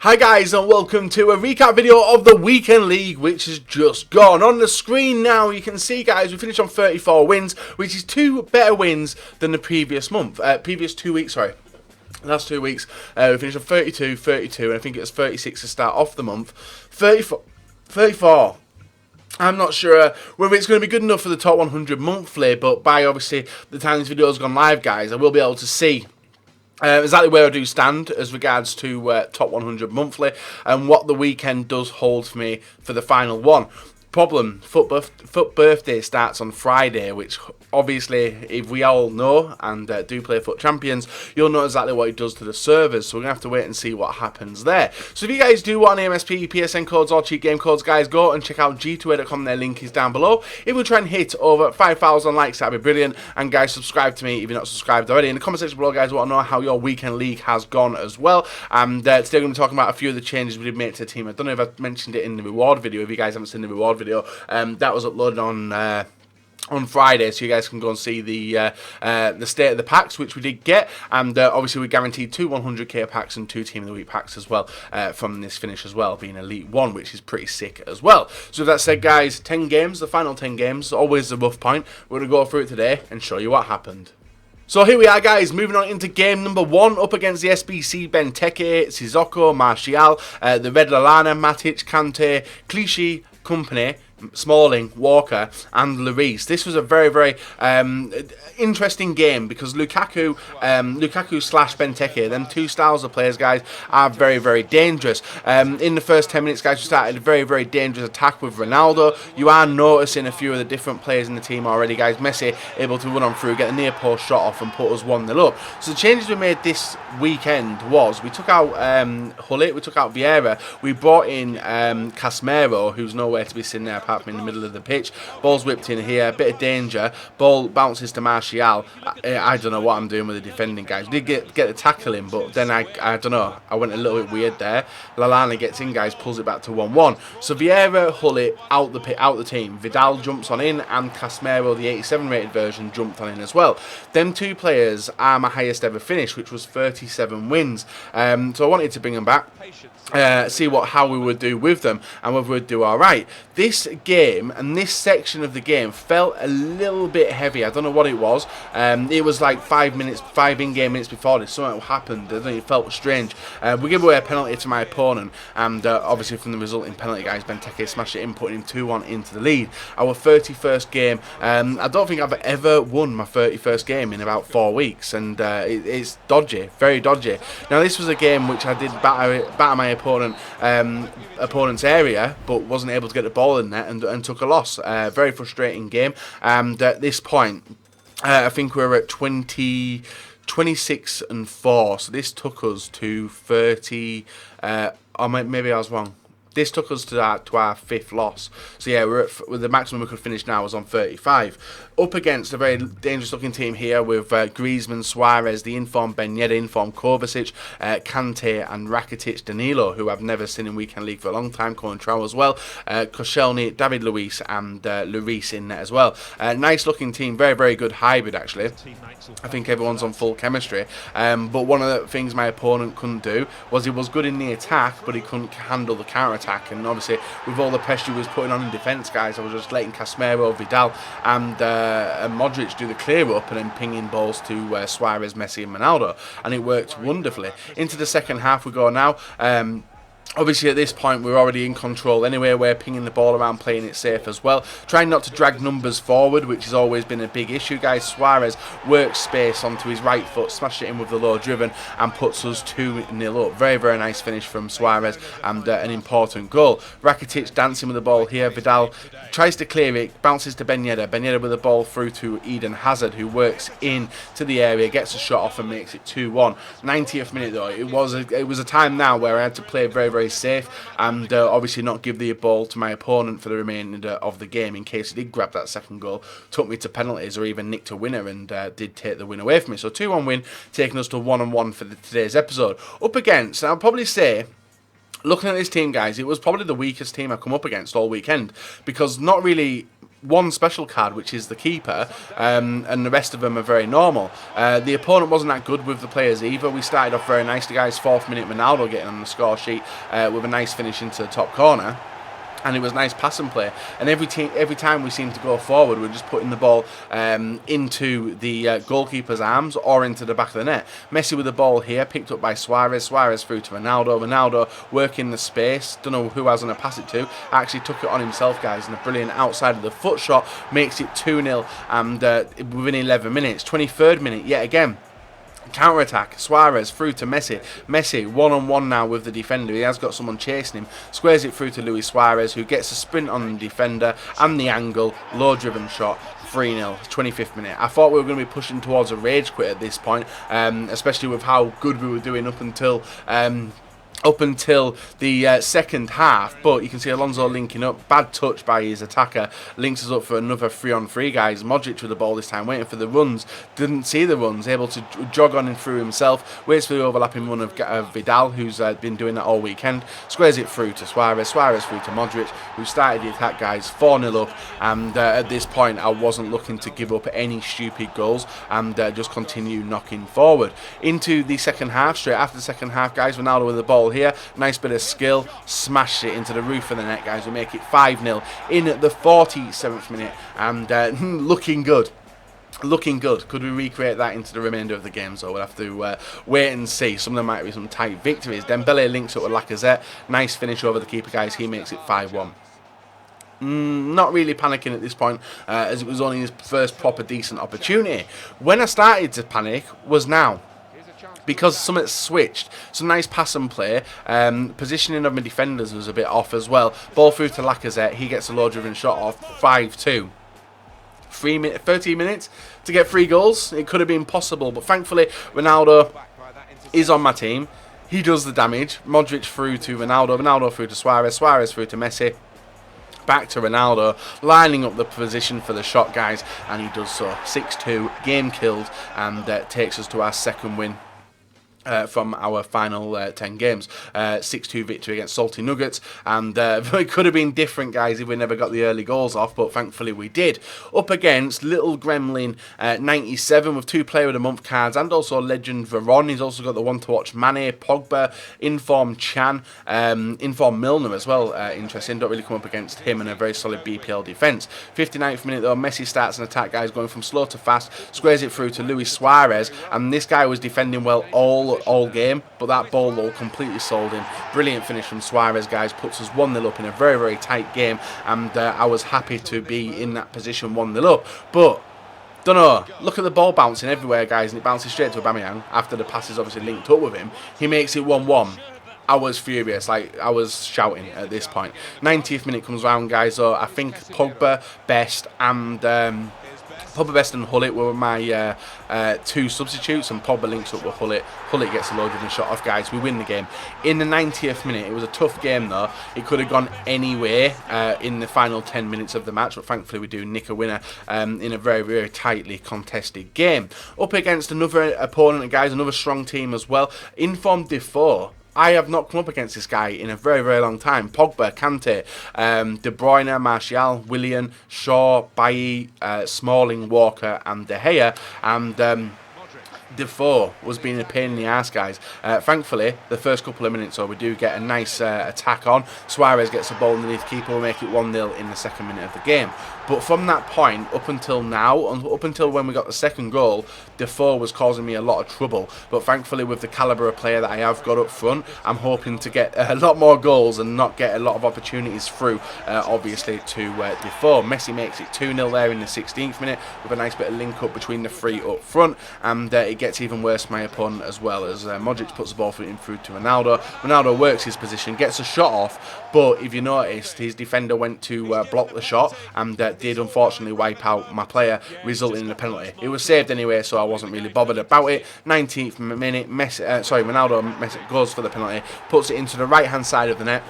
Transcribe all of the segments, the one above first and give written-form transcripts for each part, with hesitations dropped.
Hi guys, and welcome to a recap video of the weekend league which has just gone. On the screen now you can see, guys, we finished on 34 wins, which is 2 better wins than the previous 2 weeks, sorry. Last 2 weeks, we finished on 32, 32, and I think it was 36 to start off the month. 34. I'm not sure whether it's going to be good enough for the top 100 monthly, but by obviously the time this video has gone live, guys, I will be able to see exactly where I do stand as regards to top 100 monthly and what the weekend does hold for me for the final one. Problem, FUT birthday starts on Friday, which obviously, if we all know and do play FUT Champions, you'll know exactly what it does to the servers, so we're going to have to wait and see what happens there. So if you guys do want AMSP, PSN codes or cheat game codes, guys, go and check out g2a.com, their link is down below. If we try and hit over 5,000 likes, that'd be brilliant, and guys, subscribe to me if you're not subscribed already. In the comment section below, guys, I want to know how your weekend league has gone as well, and today we're going to be talking about a few of the changes we did make to the team. I don't know if I mentioned it in the reward video. If you guys haven't seen the reward video, that was uploaded on Friday, so you guys can go and see the state of the packs which we did get, and obviously we guaranteed 2 100k packs and 2 team of the week packs as well from this finish as well, being Elite 1, which is pretty sick as well. So with that said, guys, 10 games, the final 10 games, always a rough point. We're going to go through it today and show you what happened. So here we are, guys, moving on into game number 1, up against the SBC Benteke, Sissoko, Martial, the Red Lallana, Matic, Kante, Clichy, Company, Smalling, Walker and Lloris. This was a very, very interesting game because Lukaku slash Benteke, them two styles of players, guys, are very, very dangerous. In the first 10 minutes, guys, we started a very, very dangerous attack with Ronaldo. You are noticing a few of the different players in the team already, guys. Messi able to run on through, get the near post shot off and put us 1-0 up. So the changes we made this weekend was we took out Hullet, we took out Vieira, we brought in Casemiro, who's nowhere to be seen there apart from in the middle of the pitch. Ball's whipped in here, a bit of danger. Ball bounces to Martial. I don't know what I'm doing with the defending, guys. We did get the tackle in, but then I don't know. I went a little bit weird there. Lallana gets in, guys, pulls it back to 1-1. So Vieira, Hullet out the team. Vidal jumps on in, and Casemiro, the 87 rated version, jumped on in as well. Them two players are my highest ever finish, which was 37 wins. So I wanted to bring them back, see how we would do with them and whether we'd do all right. This game and this section of the game felt a little bit heavy. I don't know what it was. It was like 5 in-game minutes before this. Something happened. I think it felt strange. We gave away a penalty to my opponent, and obviously from the resulting penalty, guys, Benteke smashed it in, putting him 2-1 into the lead. Our 31st game. I don't think I've ever won my 31st game in about 4 weeks, and it's dodgy, very dodgy. Now this was a game which I did batter my opponent's area, but wasn't able to get the ball in there and took a loss. Very frustrating game. And at this point, I think we're at 26 and 4. So this took us to 30. Or maybe I was wrong. This took us to our 5th loss. So yeah, we're the maximum we could finish now was on 35. Up against a very dangerous looking team here with Griezmann, Suarez, the informed Ben Yedder, informed Kovacic, Kante and Rakitic, Danilo, who I've never seen in Weekend League for a long time, Coentrao as well, Koscielny, David Luiz and Lloris in there as well. Nice looking team, very, very good hybrid actually. I think everyone's on full chemistry. But one of the things my opponent couldn't do was he was good in the attack, but he couldn't handle the counter-attack. And obviously, with all the pressure he was putting on in defence, guys, I was just letting Casemiro, Vidal and Modric do the clear-up and then pinging balls to Suarez, Messi and Ronaldo. And it worked wonderfully. Into the second half we go now. Obviously at this point we're already in control anyway. We're pinging the ball around, playing it safe as well, trying not to drag numbers forward, which has always been a big issue, guys. Suarez works space onto his right foot, smashes it in with the low driven and puts us 2-0 up. Very, very nice finish from Suarez and an important goal. Rakitic dancing with the ball here. Vidal tries to clear it, bounces to Ben Yedder. Ben Yedder with the ball through to Eden Hazard, who works in to the area, gets a shot off and makes it 2-1. 90th minute though, it was a time now where I had to play very, very safe and obviously not give the ball to my opponent for the remainder of the game in case he did grab that second goal, took me to penalties or even nicked a winner and did take the win away from me. So 2-1 win, taking us to 1-1 for today's episode. Up against, I'll probably say, looking at this team, guys, it was probably the weakest team I've come up against all weekend because not really one special card, which is the keeper, and the rest of them are very normal. The opponent wasn't that good with the players either. We started off very nicely, guys. 4th minute, Ronaldo getting on the score sheet with a nice finish into the top corner. And it was nice pass and play. And every time we seemed to go forward, we were just putting the ball into the goalkeeper's arms or into the back of the net. Messi with the ball here, picked up by Suarez. Suarez through to Ronaldo. Ronaldo working the space. Don't know who I was going to pass it to. Actually took it on himself, guys. And a brilliant outside of the foot shot makes it 2-0. And within 11 minutes. 23rd minute, yet again. Counter-attack, Suarez through to Messi. Messi one-on-one now with the defender. He has got someone chasing him. Squares it through to Luis Suarez, who gets a sprint on the defender and the angle. Low-driven shot. 3-0, 25th minute. I thought we were going to be pushing towards a rage quit at this point, especially with how good we were doing up until the second half, but you can see Alonso linking up. Bad touch by his attacker. Links us up for another 3-on-3, guys. Modric with the ball this time, waiting for the runs. Didn't see the runs, able to jog on and through himself. Waits for the overlapping run of Vidal, who's been doing that all weekend. Squares it through to Suarez. Suarez through to Modric, who started the attack, guys. 4-0 up, and at this point, I wasn't looking to give up any stupid goals and just continue knocking forward. Into the second half, straight after the second half, guys, Ronaldo with the ball here, nice bit of skill, smashed it into the roof of the net, guys. We make it 5-0 in the 47th minute, and looking good. Looking good. Could we recreate that into the remainder of the game? So we'll have to wait and see. Some of them might be some tight victories. Dembele links up with Lacazette. Nice finish over the keeper, guys. He makes it 5-1. Not really panicking at this point, as it was only his first proper decent opportunity. When I started to panic was now, because something switched. Some nice pass and play. Positioning of my defenders was a bit off as well. Ball through to Lacazette. He gets a low-driven shot off. 5-2. 13 minutes to get 3 goals. It could have been possible, but thankfully Ronaldo is on my team. He does the damage. Modric through to Ronaldo. Ronaldo through to Suarez. Suarez through to Messi. Back to Ronaldo, lining up the position for the shot, guys, and he does so. 6-2, game killed, and takes us to our second win from our final 10 games. 6-2 victory against Salty Nuggets, and it could have been different, guys, if we never got the early goals off, but thankfully we did. Up against Little Gremlin 97 with 2 Player of the Month cards, and also Legend Veron. He's also got the one to watch Mane, Pogba, Inform Chan, Inform Milner as well. Interesting, don't really come up against him, and a very solid BPL defence. 59th minute though, Messi starts an attack, guys, going from slow to fast, squares it through to Luis Suarez, and this guy was defending well all game, but that ball though completely sold him. Brilliant finish from Suarez, guys, puts us 1-0 up in a very, very tight game, and I was happy to be in that position 1-0 up, but don't know, look at the ball bouncing everywhere, guys, and it bounces straight to Aubameyang after the pass is obviously linked up with him. He makes it 1-1. I was furious, like I was shouting at this point. 90th minute comes around, guys, so I think Pogba, Best, and Pogba, Best and Hullet were my 2 substitutes, and Pogba links up with Hullet. Hullet gets a low-driven shot off, guys. We win the game. In the 90th minute, it was a tough game though. It could have gone anywhere in the final 10 minutes of the match, but thankfully we do nick a winner in a very, very tightly contested game. Up against another opponent, guys, another strong team as well. Inform Defoe. I have not come up against this guy in a very, very long time. Pogba, Kante, De Bruyne, Martial, Willian, Shaw, Bailly, Smalling, Walker, and De Gea. And Defoe was being a pain in the ass, guys. Thankfully, the first couple of minutes, we do get a nice attack on. Suarez gets the ball underneath keeper, we make it 1-0 in the second minute of the game. But from that point, up until now, up until when we got the second goal, Defoe was causing me a lot of trouble. But thankfully, with the calibre of player that I have got up front, I'm hoping to get a lot more goals and not get a lot of opportunities through, obviously, to Defoe. Messi makes it 2-0 there in the 16th minute with a nice bit of link up between the 3 up front, and it gets even worse for my opponent as well, as Modric puts the ball through to Ronaldo. Ronaldo works his position, gets a shot off, but if you noticed, his defender went to block the shot, and did unfortunately wipe out my player, resulting in a penalty. It was saved anyway, so I wasn't really bothered about it. 19th minute, Ronaldo goes for the penalty, puts it into the right hand side of the net.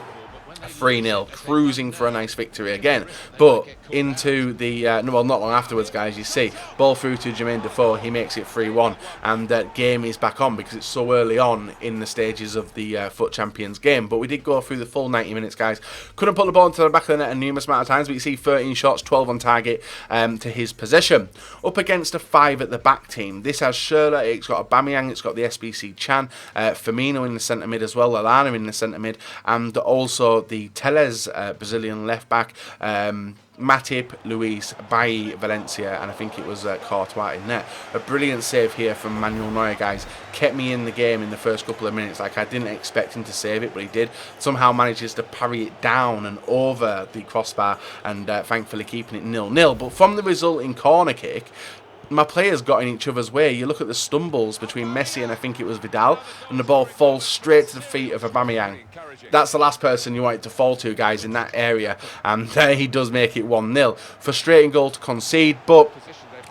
3-0, cruising for a nice victory again. But into the, well, not long afterwards, guys, you see, ball through to Jermaine Defoe, he makes it 3-1, and game is back on because it's so early on in the stages of the FUT Champions game. But we did go through the full 90 minutes, guys. Couldn't put the ball into the back of the net a numerous amount of times, but you see 13 shots, 12 on target to his possession. Up against a 5 at the back team. This has Schürrle, it's got Aubameyang, it's got the SBC Chan, Firmino in the centre mid as well, Lallana in the centre mid, and also the Teles Brazilian left back, Matip, Luis, Bailly, Valencia, and I think it was Courtois in there. A brilliant save here from Manuel Neuer, guys. Kept me in the game in the first couple of minutes. Like, I didn't expect him to save it, but he did. Somehow manages to parry it down and over the crossbar, and thankfully keeping it 0-0. But from the resulting corner kick, my players got in each other's way. You look at the stumbles between Messi and I think it was Vidal, and the ball falls straight to the feet of Aubameyang. That's the last person you want it to fall to, guys, in that area, and he does make it 1-0. Frustrating goal to concede, but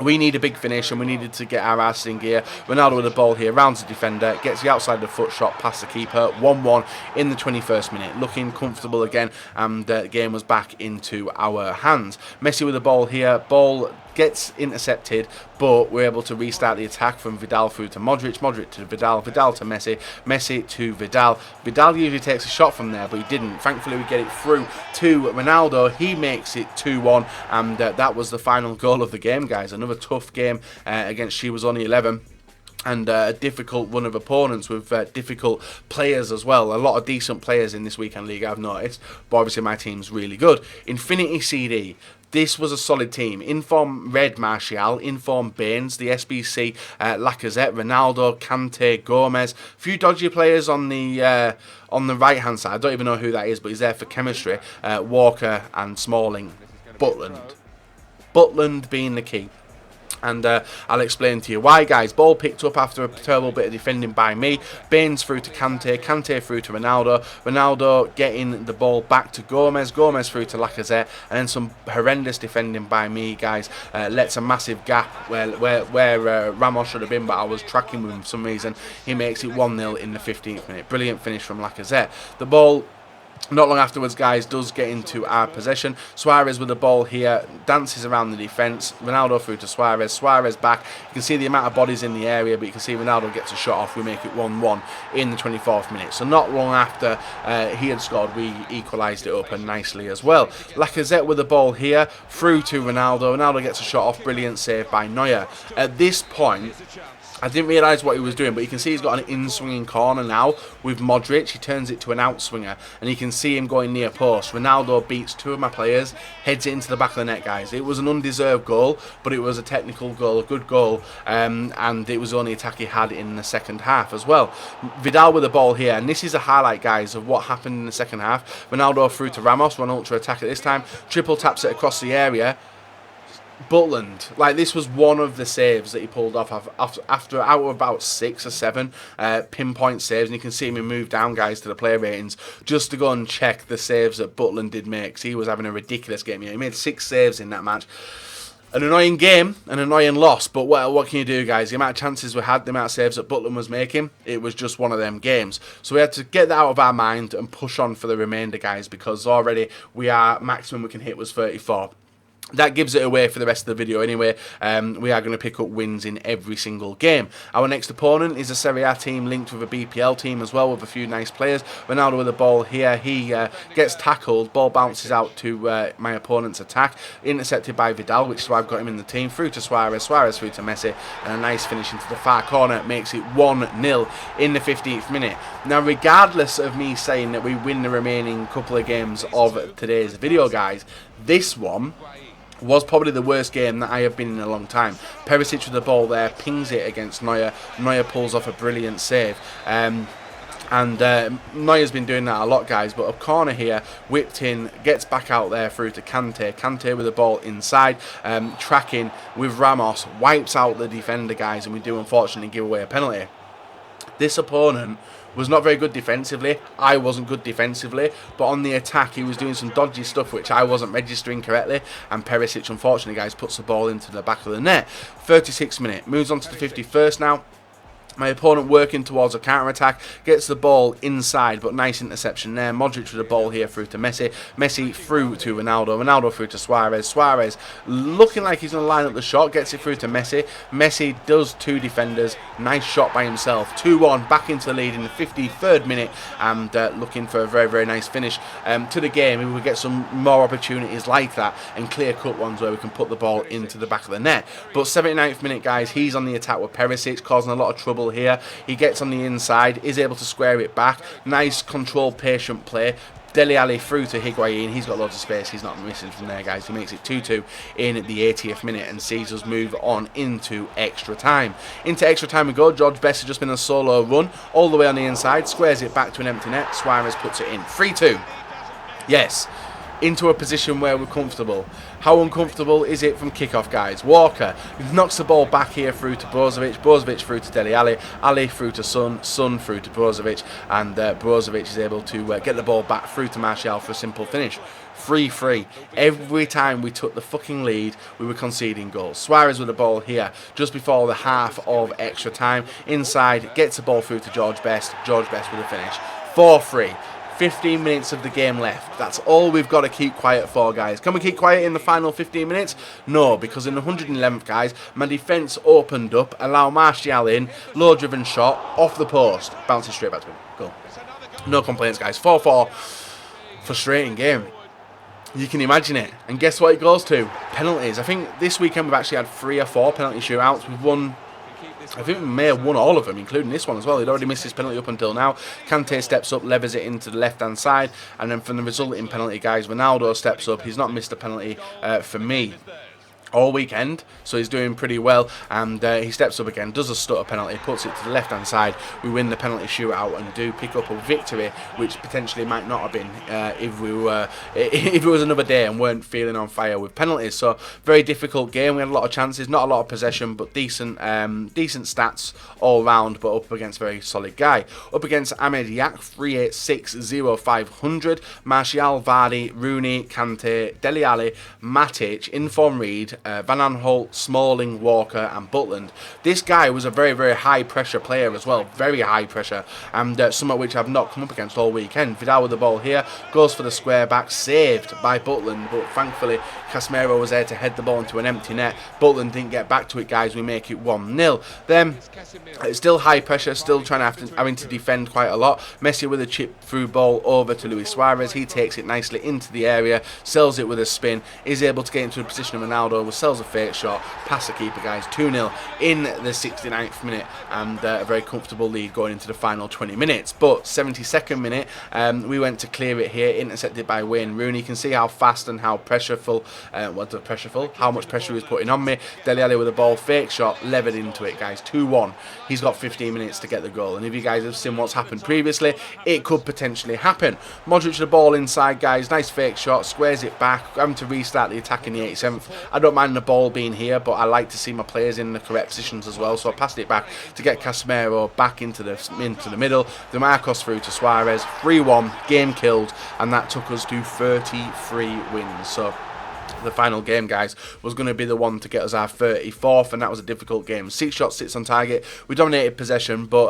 we need a big finish and we needed to get our arse in gear. Ronaldo with the ball here, rounds the defender, gets the outside of the foot shot past the keeper, 1-1 in the 21st minute. Looking comfortable again, and the game was back into our hands. Messi with the ball here, ball gets intercepted, but we're able to restart the attack from Vidal through to Modric, Modric to Vidal, Vidal to Messi, Messi to Vidal. Vidal usually takes a shot from there, but he didn't. Thankfully, we get it through to Ronaldo. He makes it 2-1, and that was the final goal of the game, guys. Another tough game against She Was Only 11. And a difficult run of opponents with difficult players as well. A lot of decent players in this weekend league, I've noticed. But obviously my team's really good. Infinity CD. This was a solid team. In form Red Martial, in form Baines, the SBC, Lacazette, Ronaldo, Kante, Gomez. A few dodgy players on the right hand side. I don't even know who that is, but he's there for chemistry. Walker and Smalling. Butland being the key. And I'll explain to you why, guys. Ball picked up after a terrible bit of defending by me. Baines through to Kante, Kante through to Ronaldo. Ronaldo getting the ball back to Gomez, Gomez through to Lacazette, and then some horrendous defending by me, guys. Lets a massive gap where Ramos should have been, but I was tracking with him for some reason. He makes it 1-0 in the 15th minute. Brilliant finish from Lacazette. The ball, not long afterwards, guys, does get into our possession. Suarez with the ball here, dances around the defence. Ronaldo through to Suarez. Suarez back. You can see the amount of bodies in the area, but you can see Ronaldo gets a shot off. We make it 1-1 in the 24th minute. So not long after he had scored, we equalised it up, and nicely as well. Lacazette with the ball here, through to Ronaldo. Ronaldo gets a shot off. Brilliant save by Neuer. At this point, I didn't realise what he was doing, but you can see he's got an in-swinging corner now with Modric. He turns it to an outswinger, and you can see him going near post. Ronaldo beats two of my players, heads it into the back of the net, guys. It was an undeserved goal, but it was a technical goal, a good goal, and it was the only attack he had in the second half as well. Vidal with the ball here, and this is a highlight, guys, of what happened in the second half. Ronaldo through to Ramos, run ultra attack at this time, triple taps it across the area. Butland, like, this was one of the saves that he pulled off after out of about 6 or 7 pinpoint saves, and you can see him move down, guys, to the player ratings just to go and check the saves that Butland did make, because he was having a ridiculous game. He made 6 saves in that match. An annoying game, an annoying loss, but what can you do, guys? The amount of chances we had, the amount of saves that Butland was making, it was just one of them games. So we had to get that out of our mind and push on for the remainder, guys, because already maximum we can hit was 34. That gives it away for the rest of the video anyway. We are going to pick up wins in every single game. Our next opponent is a Serie A team linked with a BPL team as well, with a few nice players. Ronaldo with the ball here. He gets tackled. Ball bounces out to my opponent's attack. Intercepted by Vidal, which is why I've got him in the team. Through to Suarez. Suarez through to Messi. And a nice finish into the far corner. Makes it 1-0 in the 15th minute. Now, regardless of me saying that we win the remaining couple of games of today's video, guys, this one was probably the worst game that I have been in a long time. Perisic with the ball there, pings it against Neuer. Neuer pulls off a brilliant save. And Neuer's been doing that a lot, guys, but a corner here, whipped in, gets back out there through to Kante. Kante with the ball inside, tracking with Ramos, wipes out the defender, guys, and we do unfortunately give away a penalty. This opponent was not very good defensively. I wasn't good defensively, but on the attack he was doing some dodgy stuff which I wasn't registering correctly, and Perisic, unfortunately, guys, puts the ball into the back of the net. 36th minute, moves on to the 51st now. My opponent working towards a counter-attack, gets the ball inside, but nice interception there. Modric with the ball here through to Messi. Messi through to Ronaldo. Ronaldo through to Suarez. Suarez looking like he's going to line up the shot, gets it through to Messi. Messi does two defenders. Nice shot by himself. 2-1, back into the lead in the 53rd minute, and looking for a very, very nice finish to the game. We will get some more opportunities like that and clear-cut ones where we can put the ball into the back of the net. But 79th minute, guys, he's on the attack with Perisic, causing a lot of trouble here. He gets on the inside, is able to square it back. Nice controlled, patient play. Dele Alli through to Higuain. He's got loads of space. He's not missing from there, guys. He makes it 2-2 in the 80th minute and sees us move on into extra time. Into extra time we go. George Best has just been a solo run all the way on the inside. Squares it back to an empty net. Suarez puts it in. 3-2. Yes. Into a position where we're comfortable. How uncomfortable is it from kickoff, guys? Walker knocks the ball back here through to Brozovic. Brozovic through to Dele Alli. Ali through to Son. Son through to Brozovic. And Brozovic is able to get the ball back through to Martial for a simple finish. 3-3. Every time we took the fucking lead, we were conceding goals. Suarez with the ball here just before the half of extra time. Inside, gets the ball through to George Best. George Best with a finish. 4-3. 15 minutes of the game left. That's all we've got to keep quiet for, guys. Can we keep quiet in the final 15 minutes? No, because in the 111th, guys, my defence opened up, allow Martial in, low-driven shot, off the post, bouncing straight back to him. Goal. No complaints, guys. 4-4. Frustrating game. You can imagine it. And guess what it goes to? Penalties. I think this weekend we've actually had 3 or 4 penalty shootouts. We've won... I think we may have won all of them, including this one as well. He'd already missed his penalty up until now. Kante steps up, levers it into the left-hand side. And then from the resulting penalty, guys, Ronaldo steps up. He's not missed a penalty for me all weekend, so he's doing pretty well, and he steps up again, does a stutter penalty, puts it to the left hand side. We win the penalty shootout and do pick up a victory, which potentially might not have been if it was another day and weren't feeling on fire with penalties. So very difficult game. We had a lot of chances, not a lot of possession, but decent stats all round, but up against a very solid guy. Up against Ahmed Yak, 386-0500. Martial, Vardy, Rooney, Kante, Dele Alli, Matic, Inform Reed, Van Aanholt, Smalling, Walker and Butland. This guy was a very, very high pressure player as well, very high pressure, and some of which I've not come up against all weekend. Vidal with the ball here, goes for the square back, saved by Butland, but thankfully Casemiro was there to head the ball into an empty net. Butland didn't get back to it, guys. We make it 1-0. Then it's still high pressure, still having to defend quite a lot. Messi with a chip through ball over to Luis Suarez. He takes it nicely into the area, sells it with a spin, is able to get into a position of Ronaldo, sells a fake shot, past the keeper, guys. 2-0 in the 69th minute, and a very comfortable lead going into the final 20 minutes. But 72nd minute, we went to clear it here, intercepted by Wayne Rooney. You can see how fast and how pressureful, how much pressure he was putting on me. Dele Alli with the ball, fake shot, levered into it, guys. 2-1. He's got 15 minutes to get the goal, and if you guys have seen what's happened previously, it could potentially happen. Modric the ball inside, guys. Nice fake shot, squares it back, having to restart the attack in the 87th. I don't mind the ball being here, but I like to see my players in the correct positions as well, so I passed it back to get Casemiro back into the middle. The Marcos through to Suarez. 3-1, game killed, and that took us to 33 wins. So the final game, guys, was going to be the one to get us our 34th, and that was a difficult game. 6 shots, 6 on target. We dominated possession, but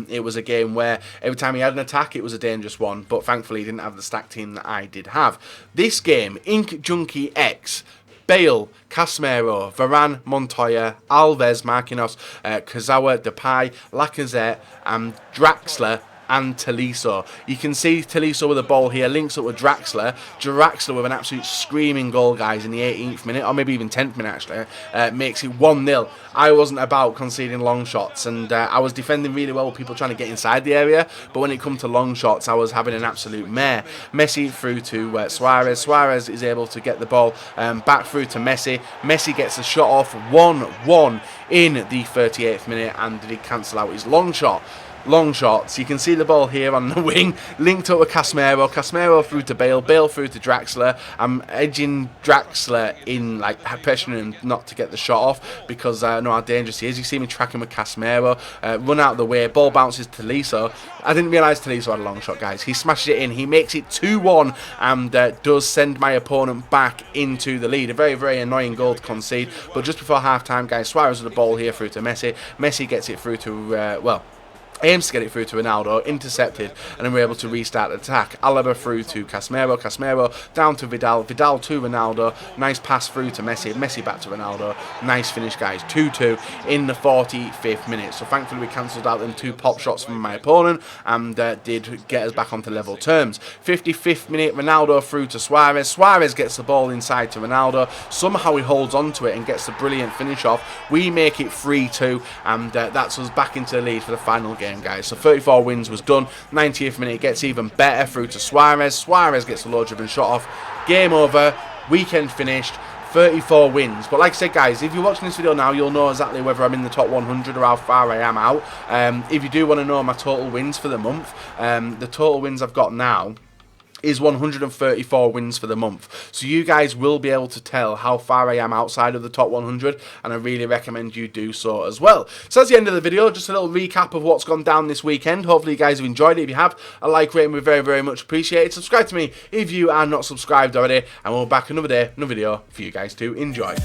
it was a game where every time he had an attack, it was a dangerous one, but thankfully he didn't have the stack team that I did have. This game, Ink Junkie X, Bale, Casemiro, Varane, Montoya, Alves, Marquinhos, Kurzawa, Depay, Lacazette, and Draxler and Tolisso. You can see Tolisso with the ball here, links up with Draxler. Draxler with an absolute screaming goal, guys, in the 18th minute, or maybe even 10th minute actually, makes it 1-0. I wasn't about conceding long shots, and I was defending really well with people trying to get inside the area, but when it comes to long shots, I was having an absolute mare. Messi through to Suarez. Suarez is able to get the ball back through to Messi. Messi gets a shot off, 1-1 in the 38th minute, and did he cancel out his long shot? long shots. You can see the ball here on the wing, linked up with Casemiro. Casemiro through to Bale. Bale through to Draxler. I'm edging Draxler in, like pressuring him not to get the shot off because I know how dangerous he is. You see me tracking with Casemiro. Run out of the way. Ball bounces to Tolisso. I didn't realise Tolisso had a long shot, guys. He smashes it in. He makes it 2-1 and does send my opponent back into the lead. A very, very annoying goal to concede. But just before half-time, guys, Suarez with the ball here through to Messi. Messi gets it through to, aims to get it through to Ronaldo, intercepted, and then we're able to restart the attack. Alaba through to Casemiro, Casemiro down to Vidal, Vidal to Ronaldo, nice pass through to Messi, Messi back to Ronaldo, nice finish, guys, 2-2 in the 45th minute. So thankfully we cancelled out them 2 pop shots from my opponent and did get us back onto level terms. 55th minute, Ronaldo through to Suarez, Suarez gets the ball inside to Ronaldo, somehow he holds on to it and gets the brilliant finish off. We make it 3-2 and that's us back into the lead for the final game, guys. So 34 wins was done. 90th minute, it gets even better through to Suarez. Suarez gets a low driven shot off. Game over. Weekend finished. 34 wins. But like I said, guys, if you're watching this video now, you'll know exactly whether I'm in the top 100 or how far I am out. If you do want to know my total wins for the month, the total wins I've got now is 134 wins for the month. So you guys will be able to tell how far I am outside of the top 100, and I really recommend you do so as well. So that's the end of the video. Just a little recap of what's gone down this weekend. Hopefully you guys have enjoyed it. If you have, a like rating would be very, very much appreciated. Subscribe to me if you are not subscribed already, and we'll be back another day, another video for you guys to enjoy.